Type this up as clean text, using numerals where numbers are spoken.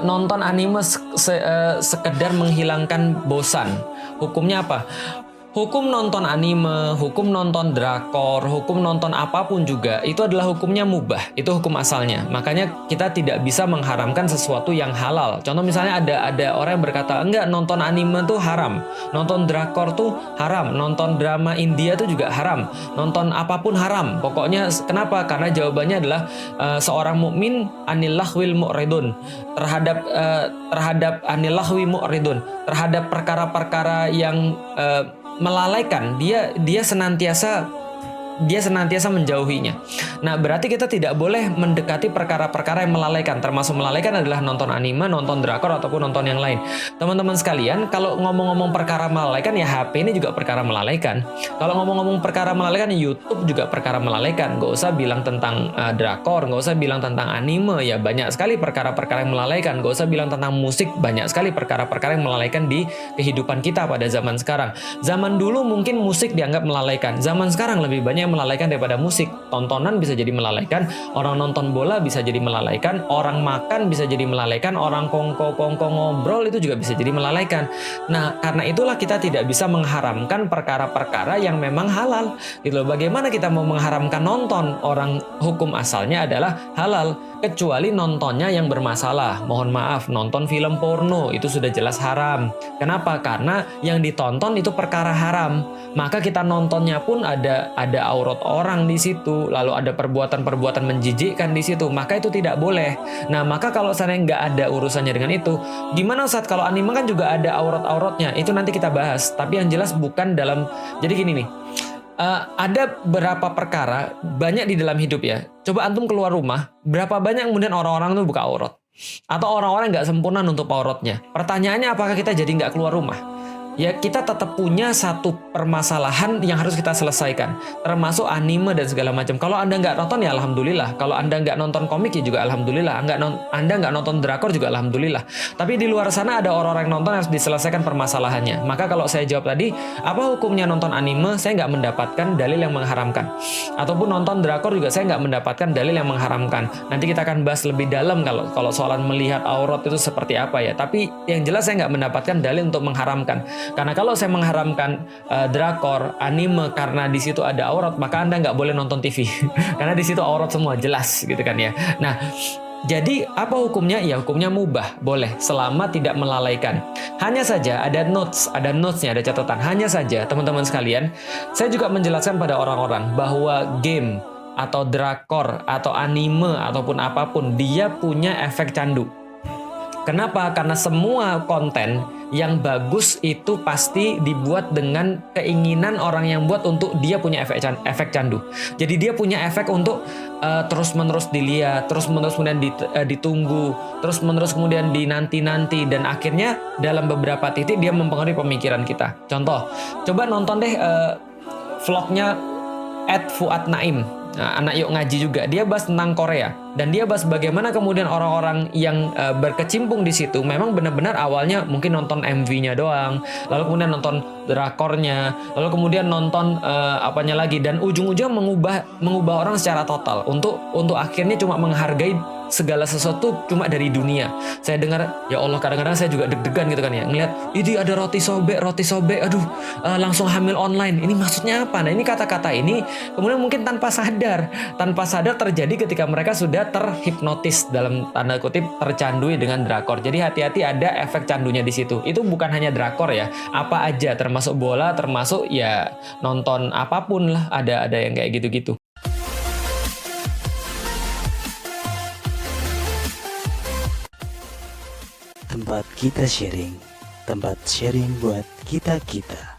nonton anime sekedar menghilangkan bosan. Hukumnya apa? Hukum nonton anime, hukum nonton drakor, hukum nonton apapun juga itu adalah hukumnya mubah. Itu hukum asalnya. Makanya kita tidak bisa mengharamkan sesuatu yang halal. Contoh misalnya ada orang yang berkata, enggak, nonton anime tuh haram, nonton drakor tuh haram, nonton drama India tuh juga haram, nonton apapun haram. Pokoknya kenapa? Karena jawabannya adalah seorang mukmin anil lahwil mu'ridun, terhadap anil lahwi mu'ridun, terhadap perkara-perkara yang melalaikan, dia senantiasa menjauhinya. Nah, berarti kita tidak boleh mendekati perkara-perkara yang melalaikan. Termasuk melalaikan adalah nonton anime, nonton drakor, ataupun nonton yang lain. Teman-teman sekalian, kalau ngomong-ngomong perkara melalaikan, ya HP ini juga perkara melalaikan. Kalau ngomong-ngomong perkara melalaikan, YouTube juga perkara melalaikan. Gak usah bilang tentang drakor, gak usah bilang tentang anime, ya banyak sekali perkara-perkara yang melalaikan. Gak usah bilang tentang musik, banyak sekali perkara-perkara yang melalaikan di kehidupan kita pada zaman sekarang. Zaman dulu mungkin musik dianggap melalaikan. Zaman sekarang lebih banyak yang melalaikan daripada musik. Tontonan bisa jadi melalaikan, orang nonton bola bisa jadi melalaikan, orang makan bisa jadi melalaikan, orang kongko ngobrol itu juga bisa jadi melalaikan. Nah, karena itulah kita tidak bisa mengharamkan perkara-perkara yang memang halal. Gitu loh. Bagaimana kita mau mengharamkan nonton? Orang hukum asalnya adalah halal, kecuali nontonnya yang bermasalah. Mohon maaf, nonton film porno itu sudah jelas haram. Kenapa? Karena yang ditonton itu perkara haram. Maka kita nontonnya pun ada aurat orang di situ, lalu ada perbuatan-perbuatan menjijikkan di situ, maka itu tidak boleh. Nah, maka kalau saya nggak ada urusannya dengan itu, gimana Ustaz? Kalau anime kan juga ada aurat-auratnya, itu nanti kita bahas. Tapi yang jelas bukan dalam, jadi gini nih, ada berapa perkara banyak di dalam hidup ya. Coba antum keluar rumah, berapa banyak kemudian orang-orang tuh buka aurat, atau orang-orang nggak sempurna nutup auratnya. Pertanyaannya, apakah kita jadi nggak keluar rumah? Ya, kita tetap punya satu permasalahan yang harus kita selesaikan, termasuk anime dan segala macam. Kalau Anda nggak nonton ya alhamdulillah. Kalau Anda nggak nonton komik ya juga alhamdulillah. Anda nggak nonton drakor juga alhamdulillah. Tapi di luar sana ada orang-orang yang nonton, harus diselesaikan permasalahannya. Maka kalau saya jawab tadi, apa hukumnya nonton anime? Saya nggak mendapatkan dalil yang mengharamkan. Ataupun nonton drakor juga saya nggak mendapatkan dalil yang mengharamkan. Nanti kita akan bahas lebih dalam kalau soalan melihat aurat itu seperti apa ya. Tapi yang jelas saya nggak mendapatkan dalil untuk mengharamkan. Karena kalau saya mengharamkan drakor, anime karena di situ ada aurat, maka Anda nggak boleh nonton TV. Karena di situ aurat semua, jelas gitu kan ya. Nah, jadi apa hukumnya? Ya hukumnya mubah, boleh selama tidak melalaikan. Hanya saja ada notesnya, ada catatan. Hanya saja teman-teman sekalian, saya juga menjelaskan pada orang-orang bahwa game atau drakor atau anime ataupun apapun, dia punya efek candu. Kenapa? Karena semua konten yang bagus itu pasti dibuat dengan keinginan orang yang buat untuk dia punya efek candu. Jadi dia punya efek untuk terus-menerus dilihat, terus-menerus kemudian ditunggu, terus-menerus kemudian dinanti-nanti, dan akhirnya dalam beberapa titik dia mempengaruhi pemikiran kita. Contoh, coba nonton deh vlognya @Fuad Naim. Nah, anak yuk ngaji juga, dia bahas tentang Korea dan dia bahas bagaimana kemudian orang-orang yang berkecimpung di situ memang benar-benar awalnya mungkin nonton MV-nya doang, lalu kemudian nonton drakornya, lalu kemudian nonton apanya lagi, dan ujung-ujung mengubah orang secara total untuk akhirnya cuma menghargai segala sesuatu cuma dari dunia. Saya dengar, ya Allah, kadang-kadang saya juga deg-degan gitu kan ya, ngelihat ini ada roti sobek, aduh, langsung hamil online. Ini maksudnya apa? Nah, ini kata-kata ini kemudian mungkin tanpa sadar terjadi ketika mereka sudah terhipnotis, dalam tanda kutip tercandui dengan drakor. Jadi hati-hati, ada efek candunya di situ. Itu bukan hanya drakor ya, apa aja, termasuk bola, termasuk ya nonton apapun lah, ada yang kayak gitu-gitu. Tempat kita sharing, tempat sharing buat kita-kita.